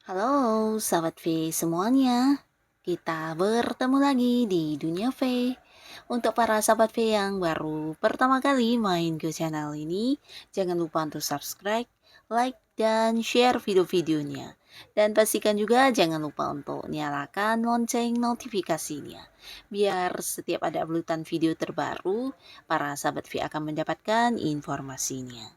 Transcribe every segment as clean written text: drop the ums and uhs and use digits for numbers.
Halo, sahabat V semuanya. Kita bertemu lagi di Dunia V. Untuk para sahabat V yang baru pertama kali main ke channel ini, jangan lupa untuk subscribe, like, dan share video-videonya. Dan pastikan juga jangan lupa untuk nyalakan lonceng notifikasinya. Biar setiap ada uploadan video terbaru, para sahabat V akan mendapatkan informasinya.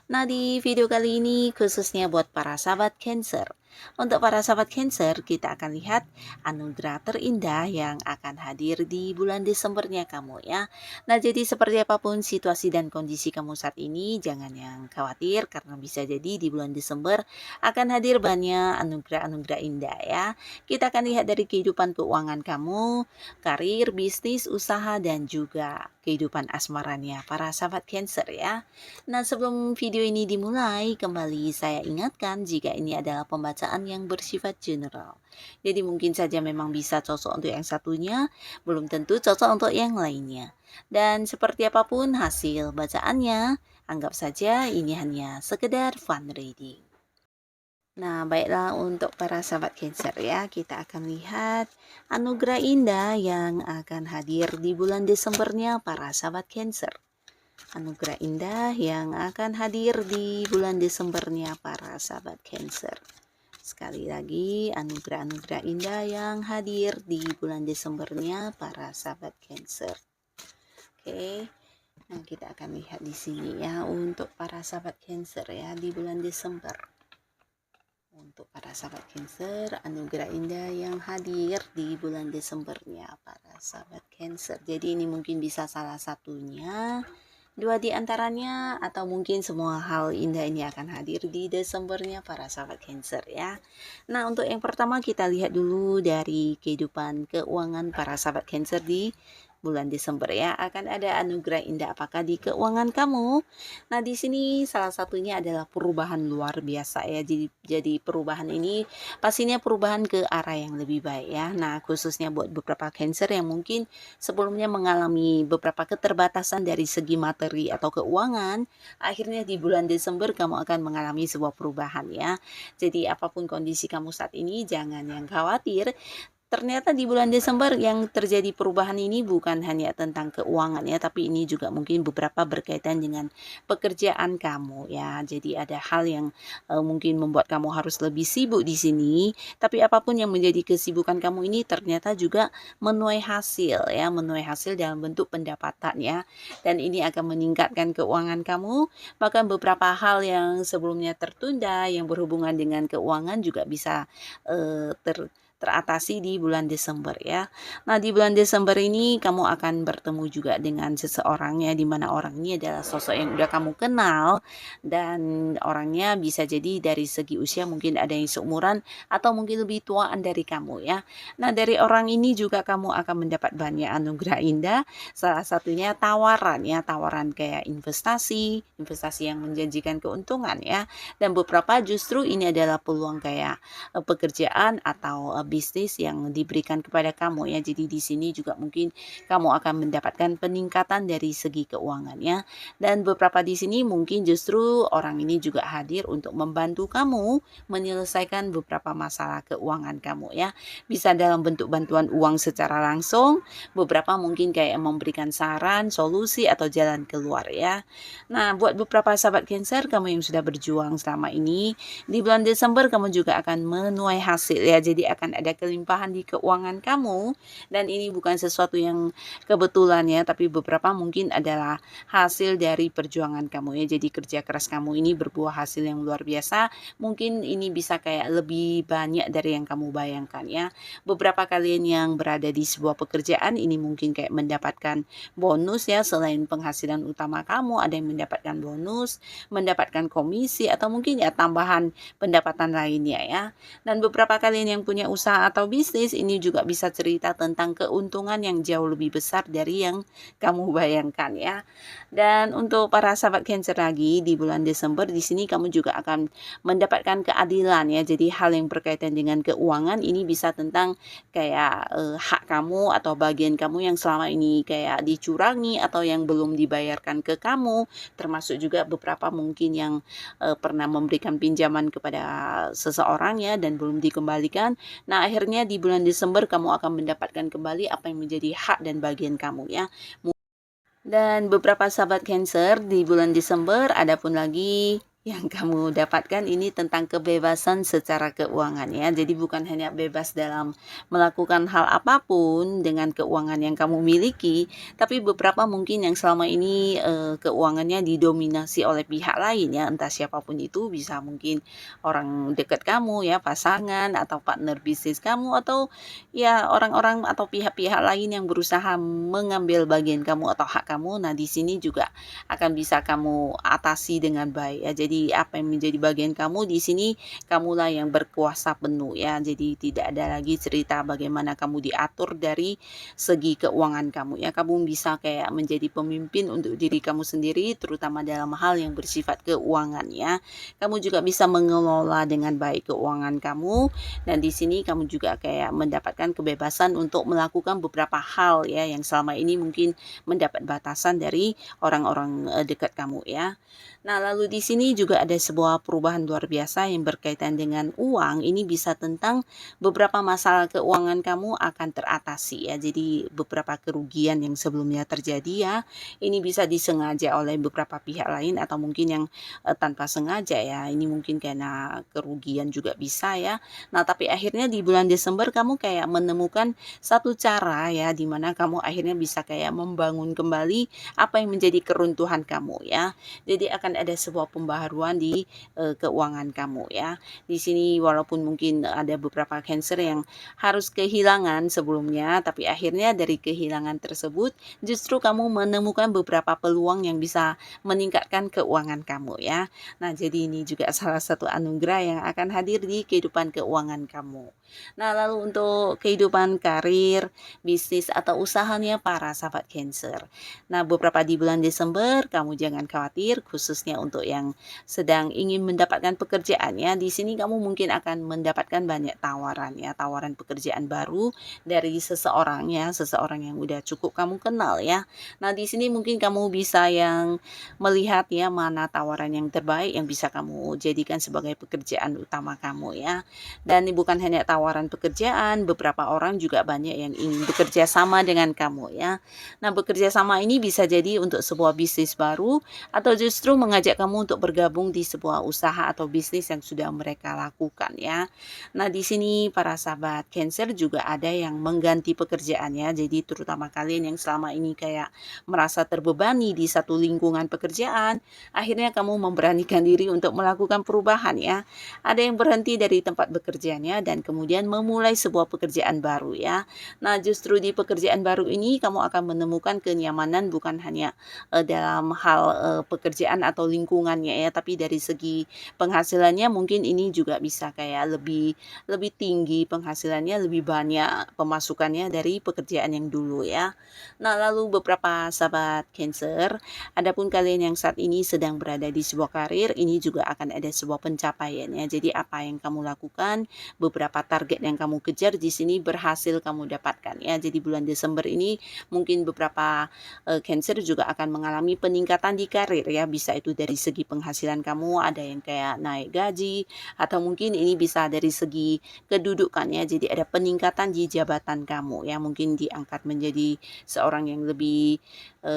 Nah, di video kali ini khususnya buat para sahabat Cancer. Untuk para sahabat Cancer, kita akan lihat anugerah terindah yang akan hadir di bulan Desembernya kamu ya. Nah, jadi seperti apapun situasi dan kondisi kamu saat ini, jangan yang khawatir karena bisa jadi di bulan Desember akan hadir banyak anugerah-anugerah indah ya. Kita akan lihat dari kehidupan keuangan kamu, karir, bisnis, usaha, dan juga kehidupan asmaranya para sahabat Cancer ya. Nah, sebelum video ini dimulai, kembali saya ingatkan jika ini adalah pembacaan yang bersifat general. Jadi mungkin saja memang bisa cocok untuk yang satunya, belum tentu cocok untuk yang lainnya. Dan seperti apapun hasil bacaannya, anggap saja ini hanya sekedar fun reading. Nah, baiklah untuk para sahabat Cancer ya, kita akan lihat anugerah indah yang akan hadir di bulan Desembernya para sahabat Cancer. Anugerah indah yang akan hadir di bulan Desembernya para sahabat Cancer. Sekali lagi, anugerah-anugerah indah yang hadir di bulan Desembernya para sahabat Cancer. Oke. Nah, kita akan lihat di sini ya untuk para sahabat Cancer ya di bulan Desember. Untuk para sahabat Cancer, anugerah indah yang hadir di bulan Desembernya para sahabat Cancer. Jadi ini mungkin bisa salah satunya, dua di antaranya, atau mungkin semua hal indah ini akan hadir di Desembernya para sahabat Cancer ya. Nah, untuk yang pertama kita lihat dulu dari kehidupan keuangan para sahabat Cancer di bulan Desember ya. Akan ada anugerah indah apakah di keuangan kamu? Nah, di sini salah satunya adalah perubahan luar biasa ya. Jadi perubahan ini pastinya perubahan ke arah yang lebih baik ya. Nah, khususnya buat beberapa Cancer yang mungkin sebelumnya mengalami beberapa keterbatasan dari segi materi atau keuangan, akhirnya di bulan Desember kamu akan mengalami sebuah perubahan ya. Jadi apapun kondisi kamu saat ini, jangan yang khawatir. Ternyata di bulan Desember yang terjadi perubahan ini bukan hanya tentang keuangan ya, tapi ini juga mungkin beberapa berkaitan dengan pekerjaan kamu ya. Jadi ada hal yang mungkin membuat kamu harus lebih sibuk di sini, tapi apapun yang menjadi kesibukan kamu ini ternyata juga menuai hasil ya, menuai hasil dalam bentuk pendapatan ya. Dan ini akan meningkatkan keuangan kamu, bahkan beberapa hal yang sebelumnya tertunda yang berhubungan dengan keuangan juga bisa teratasi di bulan Desember ya. Nah, di bulan Desember ini kamu akan bertemu juga dengan seseorang ya, di mana orang ini adalah sosok yang udah kamu kenal, dan orangnya bisa jadi dari segi usia mungkin ada yang seumuran atau mungkin lebih tuaan dari kamu ya. Nah, dari orang ini juga kamu akan mendapat banyak anugerah indah, salah satunya tawaran ya, tawaran kayak investasi yang menjanjikan keuntungan ya. Dan beberapa justru ini adalah peluang kayak pekerjaan atau bisnis yang diberikan kepada kamu ya. Jadi di sini juga mungkin kamu akan mendapatkan peningkatan dari segi keuangannya, dan beberapa di sini mungkin justru orang ini juga hadir untuk membantu kamu menyelesaikan beberapa masalah keuangan kamu ya. Bisa dalam bentuk bantuan uang secara langsung, beberapa mungkin kayak memberikan saran, solusi atau jalan keluar ya. Nah, buat beberapa sahabat Cancer, kamu yang sudah berjuang selama ini, di bulan Desember kamu juga akan menuai hasil ya. Jadi akan ada kelimpahan di keuangan kamu, dan ini bukan sesuatu yang kebetulan ya, tapi beberapa mungkin adalah hasil dari perjuangan kamu ya. Jadi kerja keras kamu ini berbuah hasil yang luar biasa. Mungkin ini bisa kayak lebih banyak dari yang kamu bayangkan ya. Beberapa kalian yang berada di sebuah pekerjaan ini mungkin kayak mendapatkan bonus ya, selain penghasilan utama kamu ada yang mendapatkan bonus, mendapatkan komisi, atau mungkin ya tambahan pendapatan lainnya ya. Dan beberapa kalian yang punya usaha usaha atau bisnis, ini juga bisa cerita tentang keuntungan yang jauh lebih besar dari yang kamu bayangkan ya. Dan untuk para sahabat Cancer lagi di bulan Desember di sini kamu juga akan mendapatkan keadilan ya. Jadi hal yang berkaitan dengan keuangan ini bisa tentang kayak hak kamu atau bagian kamu yang selama ini kayak dicurangi atau yang belum dibayarkan ke kamu, termasuk juga beberapa mungkin yang pernah memberikan pinjaman kepada seseorang ya dan belum dikembalikan. Nah, akhirnya di bulan Desember kamu akan mendapatkan kembali apa yang menjadi hak dan bagian kamu ya. Dan beberapa sahabat Cancer di bulan Desember ada pun lagi yang kamu dapatkan ini tentang kebebasan secara keuangan ya. Jadi bukan hanya bebas dalam melakukan hal apapun dengan keuangan yang kamu miliki, tapi beberapa mungkin yang selama ini keuangannya didominasi oleh pihak lain ya, entah siapapun itu, bisa mungkin orang dekat kamu ya, pasangan atau partner bisnis kamu, atau ya orang-orang atau pihak-pihak lain yang berusaha mengambil bagian kamu atau hak kamu. Nah, di sini juga akan bisa kamu atasi dengan baik ya. Jadi apa yang menjadi bagian kamu di sini, kamulah yang berkuasa penuh ya. Jadi tidak ada lagi cerita bagaimana kamu diatur dari segi keuangan kamu ya. Kamu bisa kayak menjadi pemimpin untuk diri kamu sendiri, terutama dalam hal yang bersifat keuangan ya. Kamu juga bisa mengelola dengan baik keuangan kamu, dan di sini kamu juga kayak mendapatkan kebebasan untuk melakukan beberapa hal ya yang selama ini mungkin mendapat batasan dari orang-orang dekat kamu ya. Nah, lalu di sini juga ada sebuah perubahan luar biasa yang berkaitan dengan uang. Ini bisa tentang beberapa masalah keuangan kamu akan teratasi ya. Jadi beberapa kerugian yang sebelumnya terjadi ya, ini bisa disengaja oleh beberapa pihak lain atau mungkin yang tanpa sengaja ya. Ini mungkin karena kerugian juga bisa ya. Nah, tapi akhirnya di bulan Desember kamu kayak menemukan satu cara ya, di mana kamu akhirnya bisa kayak membangun kembali apa yang menjadi keruntuhan kamu ya. Jadi akan ada sebuah pembaharuan di keuangan kamu ya. Di sini walaupun mungkin ada beberapa Cancer yang harus kehilangan sebelumnya, tapi akhirnya dari kehilangan tersebut justru kamu menemukan beberapa peluang yang bisa meningkatkan keuangan kamu ya. Nah, jadi ini juga salah satu anugerah yang akan hadir di kehidupan keuangan kamu. Nah, lalu untuk kehidupan karir, bisnis atau usahanya para sahabat Cancer. Nah, beberapa di bulan Desember kamu jangan khawatir, khususnya untuk yang sedang ingin mendapatkan pekerjaan ya. Di sini kamu mungkin akan mendapatkan banyak tawaran ya, tawaran pekerjaan baru dari seseorang ya, seseorang yang udah cukup kamu kenal ya. Nah, di sini mungkin kamu bisa yang melihat ya mana tawaran yang terbaik yang bisa kamu jadikan sebagai pekerjaan utama kamu ya. Dan ini bukan hanya tawaran pekerjaan, beberapa orang juga banyak yang ingin bekerja sama dengan kamu ya. Nah, bekerja sama ini bisa jadi untuk sebuah bisnis baru atau justru mengajak kamu untuk bergabung di sebuah usaha atau bisnis yang sudah mereka lakukan ya. Nah, di sini para sahabat Cancer juga ada yang mengganti pekerjaannya. Jadi terutama kalian yang selama ini kayak merasa terbebani di satu lingkungan pekerjaan, akhirnya kamu memberanikan diri untuk melakukan perubahan ya. Ada yang berhenti dari tempat bekerjanya dan kemudian memulai sebuah pekerjaan baru ya. Nah, justru di pekerjaan baru ini kamu akan menemukan kenyamanan bukan hanya dalam hal pekerjaan atau lingkungannya ya, tapi dari segi penghasilannya mungkin ini juga bisa kayak lebih tinggi penghasilannya, lebih banyak pemasukannya dari pekerjaan yang dulu ya. Nah, lalu beberapa sahabat Cancer, adapun kalian yang saat ini sedang berada di sebuah karir, ini juga akan ada sebuah pencapaian ya. Jadi apa yang kamu lakukan, beberapa target yang kamu kejar di sini berhasil kamu dapatkan ya. Jadi bulan Desember ini mungkin beberapa Cancer juga akan mengalami peningkatan di karir ya. Bisa itu dari segi penghasilan kamu, ada yang kayak naik gaji, atau mungkin ini bisa dari segi kedudukan ya. Jadi ada peningkatan di jabatan kamu ya. Mungkin diangkat menjadi seorang yang lebih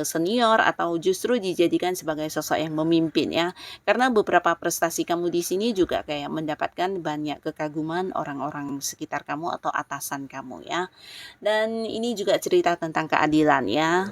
senior atau justru dijadikan sebagai sosok yang memimpin ya. Karena beberapa prestasi kamu di sini juga kayak mendapatkan banyak kekaguman orang-orang sekitar kamu atau atasan kamu ya. Dan ini juga cerita tentang keadilan ya.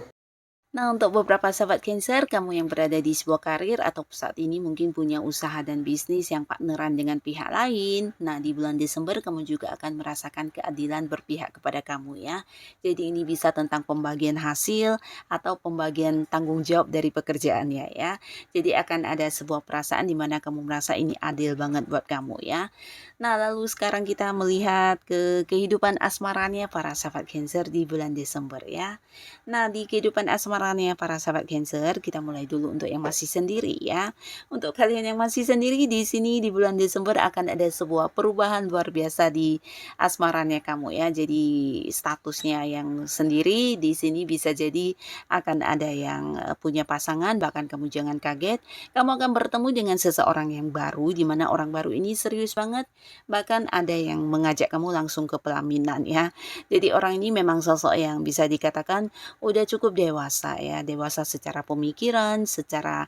Nah, untuk beberapa sahabat Cancer, kamu yang berada di sebuah karir atau saat ini mungkin punya usaha dan bisnis yang partneran dengan pihak lain. Nah, di bulan Desember kamu juga akan merasakan keadilan berpihak kepada kamu ya. Jadi ini bisa tentang pembagian hasil atau pembagian tanggung jawab dari pekerjaannya ya. Jadi akan ada sebuah perasaan di mana kamu merasa ini adil banget buat kamu ya. Nah, lalu sekarang kita melihat ke kehidupan asmaranya para sahabat Cancer di bulan Desember ya. Nah, di kehidupan asmaranya para sahabat Cancer, kita mulai dulu untuk yang masih sendiri ya. Untuk kalian yang masih sendiri di sini di bulan Desember akan ada sebuah perubahan luar biasa di asmaranya kamu ya. Jadi statusnya yang sendiri di sini bisa jadi akan ada yang punya pasangan, bahkan kamu jangan kaget, kamu akan bertemu dengan seseorang yang baru di mana orang baru ini serius banget, bahkan ada yang mengajak kamu langsung ke pelaminan ya. Jadi orang ini memang sosok yang bisa dikatakan udah cukup dewasa ya, dewasa secara pemikiran, secara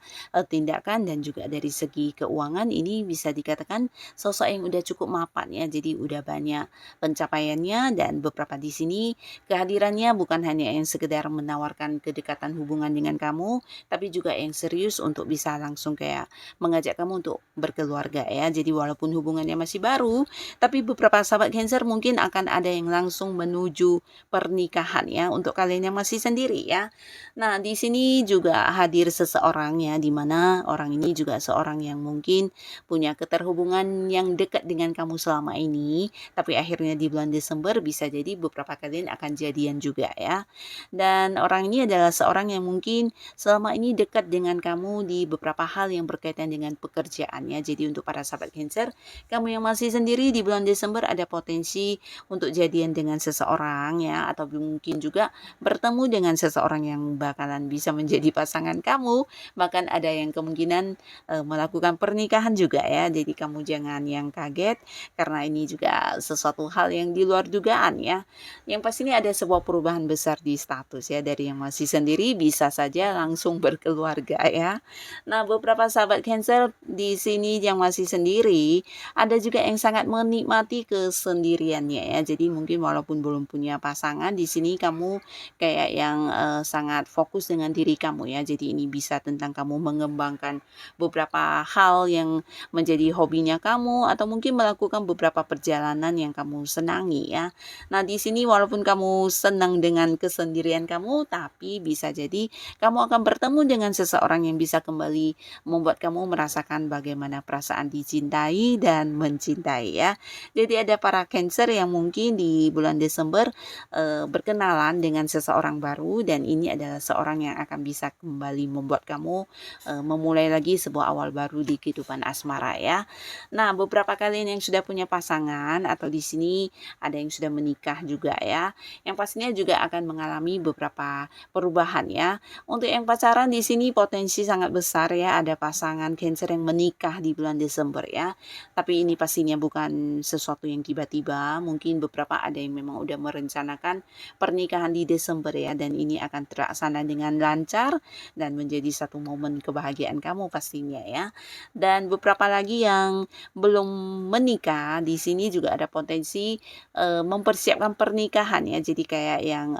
tindakan dan juga dari segi keuangan ini bisa dikatakan sosok yang udah cukup mapan ya. Jadi udah banyak pencapaiannya dan beberapa di sini kehadirannya bukan hanya yang sekedar menawarkan kedekatan hubungan dengan kamu, tapi juga yang serius untuk bisa langsung kayak mengajak kamu untuk berkeluarga ya. Jadi walaupun hubungannya masih baru, tapi beberapa sahabat Cancer mungkin akan ada yang langsung menuju pernikahan ya untuk kalian yang masih sendiri ya. Nah, di sini juga hadir seseorang ya di mana orang ini juga seorang yang mungkin punya keterhubungan yang dekat dengan kamu selama ini, tapi akhirnya di bulan Desember bisa jadi beberapa kalian akan jadian juga ya. Dan orang ini adalah seorang yang mungkin selama ini dekat dengan kamu di beberapa hal yang berkaitan dengan pekerjaan ya. Jadi untuk para sahabat Cancer, kamu yang masih sendiri di bulan Desember ada potensi untuk jadian dengan seseorang ya, atau mungkin juga bertemu dengan seseorang yang bakalan bisa menjadi pasangan kamu, bahkan ada yang kemungkinan melakukan pernikahan juga ya. Jadi kamu jangan yang kaget karena ini juga sesuatu hal yang di luar dugaan ya. Yang pasti ini ada sebuah perubahan besar di status ya, dari yang masih sendiri bisa saja langsung berkeluarga ya. Nah, beberapa sahabat Cancer di sini yang masih sendiri, ada juga yang sangat menikmati kesendiriannya ya. Jadi mungkin walaupun belum punya pasangan, di sini kamu kayak yang sangat fokus dengan diri kamu ya. Jadi ini bisa tentang kamu mengembangkan beberapa hal yang menjadi hobinya kamu, atau mungkin melakukan beberapa perjalanan yang kamu senangi ya. Nah, di sini walaupun kamu senang dengan kesendirian kamu, tapi bisa jadi kamu akan bertemu dengan seseorang yang bisa kembali membuat kamu merasakan bagaimana perasaan dicintai dan mencintai ya. Jadi ada para Cancer yang mungkin di bulan Desember berkenalan dengan seseorang baru, dan ini adalah seorang yang akan bisa kembali membuat kamu memulai lagi sebuah awal baru di kehidupan asmara ya. Nah, beberapa kalian yang sudah punya pasangan atau di sini ada yang sudah menikah juga ya, yang pastinya juga akan mengalami beberapa perubahan ya. Untuk yang pacaran di sini potensi sangat besar ya, ada pasangan Cancer yang menikah di bulan Desember ya. Tapi ini pastinya bukan sesuatu yang tiba-tiba, mungkin beberapa ada yang memang udah merencanakan pernikahan di Desember ya, dan ini akan terlaksana dengan lancar dan menjadi satu momen kebahagiaan kamu pastinya ya. Dan beberapa lagi yang belum menikah di sini juga ada potensi mempersiapkan pernikahan ya. Jadi kayak yang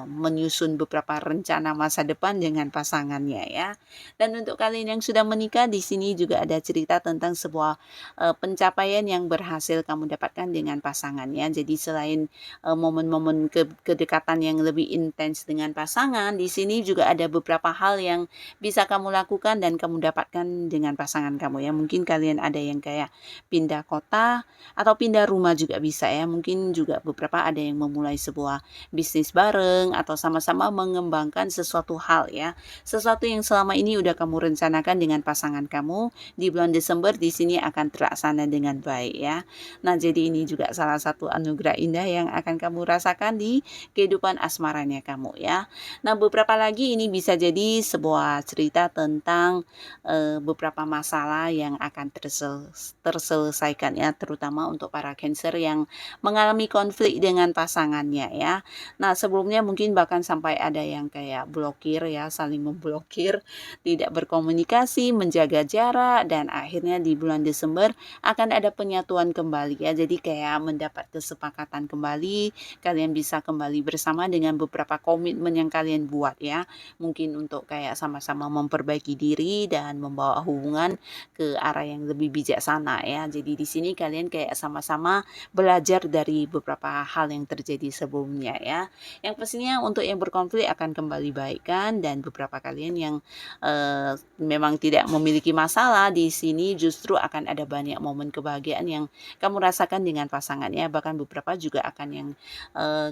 menyusun beberapa rencana masa depan dengan pasangannya ya. Dan untuk kalian yang sudah menikah di sini juga ada cerita tentang sebuah pencapaian yang berhasil kamu dapatkan dengan pasangannya. Jadi selain momen-momen kedekatan yang lebih intens dengan pasangan, di sini juga ada beberapa hal yang bisa kamu lakukan dan kamu dapatkan dengan pasangan kamu ya. Mungkin kalian ada yang kayak pindah kota atau pindah rumah juga bisa ya. Mungkin juga beberapa ada yang memulai sebuah bisnis bareng atau sama-sama mengembangkan sesuatu hal ya. Sesuatu yang selama ini udah kamu rencanakan dengan pasangan kamu di bulan Desember di sini akan terlaksana dengan baik ya. Nah, jadi ini juga salah satu anugerah indah yang akan kamu rasakan di kehidupan asmaranya kamu ya. Nah, beberapa lagi ini bisa jadi sebuah cerita tentang beberapa masalah yang akan terselesaikan ya, terutama untuk para Cancer yang mengalami konflik dengan pasangannya ya. Nah, sebelumnya mungkin bahkan sampai ada yang kayak blokir ya, saling memblokir, tidak berkomunikasi, menjaga jarak, dan akhirnya di bulan Desember akan ada penyatuan kembali ya. Jadi kayak mendapat kesepakatan kembali, kalian bisa kembali bersama dengan beberapa komitmen yang kalian buat kuat ya. Mungkin untuk kayak sama-sama memperbaiki diri dan membawa hubungan ke arah yang lebih bijaksana ya. Jadi di sini kalian kayak sama-sama belajar dari beberapa hal yang terjadi sebelumnya ya. Yang pastinya untuk yang berkonflik akan kembali baikkan, dan beberapa kalian yang memang tidak memiliki masalah di sini justru akan ada banyak momen kebahagiaan yang kamu rasakan dengan pasangannya. Bahkan beberapa juga akan yang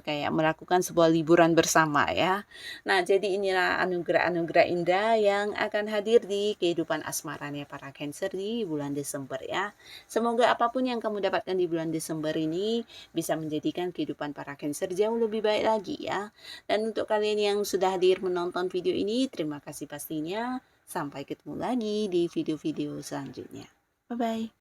kayak melakukan sebuah liburan bersama ya. Nah, jadi inilah anugerah-anugerah indah yang akan hadir di kehidupan asmaranya para Cancer di bulan Desember ya. Semoga apapun yang kamu dapatkan di bulan Desember ini bisa menjadikan kehidupan para Cancer jauh lebih baik lagi ya. Dan untuk kalian yang sudah hadir menonton video ini, terima kasih pastinya. Sampai ketemu lagi di video-video selanjutnya. Bye-bye.